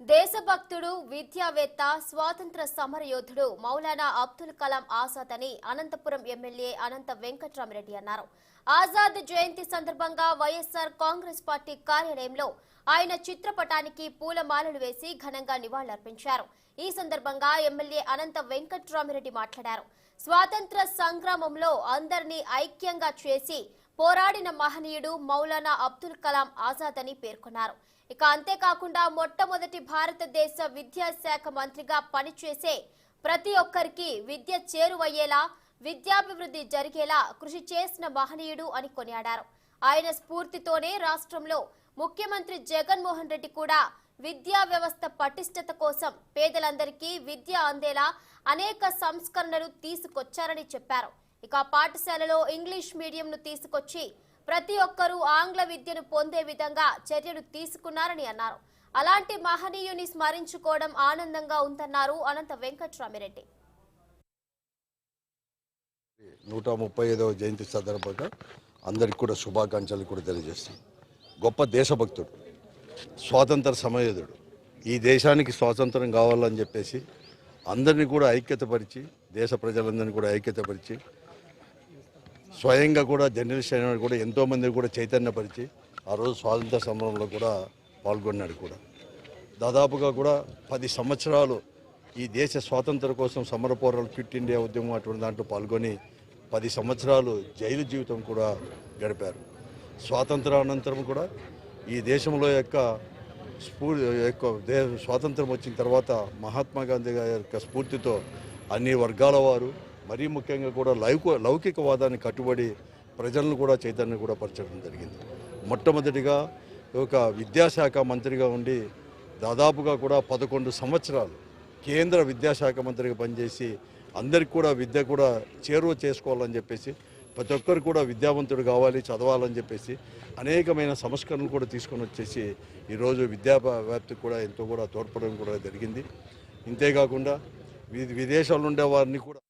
దేశభక్తుడు, విద్యావేత్త, స్వాతంత్ర సమరయోధుడు మౌలానా అబ్దుల్ కలాం ఆజాద్ అని అనంతపురం ఎమ్మెల్యే అనంత వెంకట్రామిరెడ్డి అన్నారు. ఆజాద్ జయంతి సందర్భంగా వైఎస్ఆర్ కాంగ్రెస్ పార్టీ కార్యాలయంలో ఆయన చిత్రపటానికి పూలమాలలు వేసి ఘనంగా నివాళులర్పించారు. ఈ సందర్భంగా ఎమ్మెల్యే అనంత వెంకట్రామిరెడ్డి మాట్లాడారు. స్వాతంత్ర సంగ్రామంలో అందరినీ ఐక్యంగా చేసి పోరాడిన మహనీయుడు మౌలానా అబ్దుల్ కలాం ఆజాద్ అని పేర్కొన్నారు. ఇక అంతేకాకుండా మొట్టమొదటి భారతదేశ విద్యాశాఖ మంత్రిగా పనిచేసే ప్రతి ఒక్కరికి విద్య చేరువయ్యేలా, విద్యాభివృద్ధి జరిగేలా కృషి చేసిన మహనీయుడు అని కొనియాడారు. ఆయన స్ఫూర్తితోనే రాష్ట్రంలో ముఖ్యమంత్రి జగన్మోహన్ రెడ్డి కూడా విద్యా వ్యవస్థ పటిష్టత కోసం పేదలందరికీ విద్య అందేలా అనేక సంస్కరణలు తీసుకొచ్చారని చెప్పారు. ఇక పాఠశాలలో ఇంగ్లీష్ మీడియంను తీసుకొచ్చి ప్రతి ఒక్కరూ ఆంగ్ల విద్యను పొందే విధంగా చర్యలు తీసుకున్నారని అన్నారు. అలాంటి మహనీయుని స్మరించుకోవడం ఆనందంగా ఉందన్నారు అనంత వెంకట్రామిరెడ్డి. 135వ జయంతి సందర్భంగా అందరికి కూడా శుభాకాంక్షలు కూడా తెలియజేస్తాం. గొప్ప దేశభక్తుడు, స్వాతంత్ర సమరయోధుడు. ఈ దేశానికి స్వాతంత్రం కావాలని చెప్పేసి అందరినీ కూడా ఐక్యతపరిచి, దేశ ప్రజలందరినీ కూడా ఐక్యతపరిచి, స్వయంగా కూడా జర్నలిస్ట్ అయిన కూడా ఎంతోమంది కూడా చైతన్యపరిచి ఆ రోజు స్వాతంత్ర సమరంలో కూడా పాల్గొన్నాడు. కూడా దాదాపుగా కూడా 10 సంవత్సరాలు ఈ దేశ స్వాతంత్రం కోసం సమర పోరాటం, క్విట్ ఇండియా ఉద్యమం అటువంటి దాంట్లో పాల్గొని 10 సంవత్సరాలు జైలు జీవితం కూడా గడిపారు. స్వాతంత్రానంతరం కూడా ఈ దేశంలో స్వాతంత్రం వచ్చిన తర్వాత మహాత్మా గాంధీ గారి యొక్క స్ఫూర్తితో అన్ని వర్గాల వారు, మరీ ముఖ్యంగా కూడా లౌకికవాదాన్ని కట్టుబడి ప్రజలను కూడా చైతన్యం కూడా పరచడం జరిగింది. మొట్టమొదటిగా ఒక విద్యాశాఖ మంత్రిగా ఉండి దాదాపుగా కూడా 11 సంవత్సరాలు కేంద్ర విద్యాశాఖ మంత్రిగా పనిచేసి అందరికి కూడా విద్య కూడా చేరువ చేసుకోవాలని చెప్పేసి, ప్రతి ఒక్కరు కూడా విద్యావంతుడు కావాలి, చదవాలని చెప్పేసి అనేకమైన సంస్కరణలు కూడా తీసుకొని వచ్చేసి ఈరోజు విద్యా వ్యాప్తికి కూడా ఎంతో కూడా తోడ్పడడం కూడా జరిగింది. ఇంతేకాకుండా విదేశాల్లో ఉండే వారిని కూడా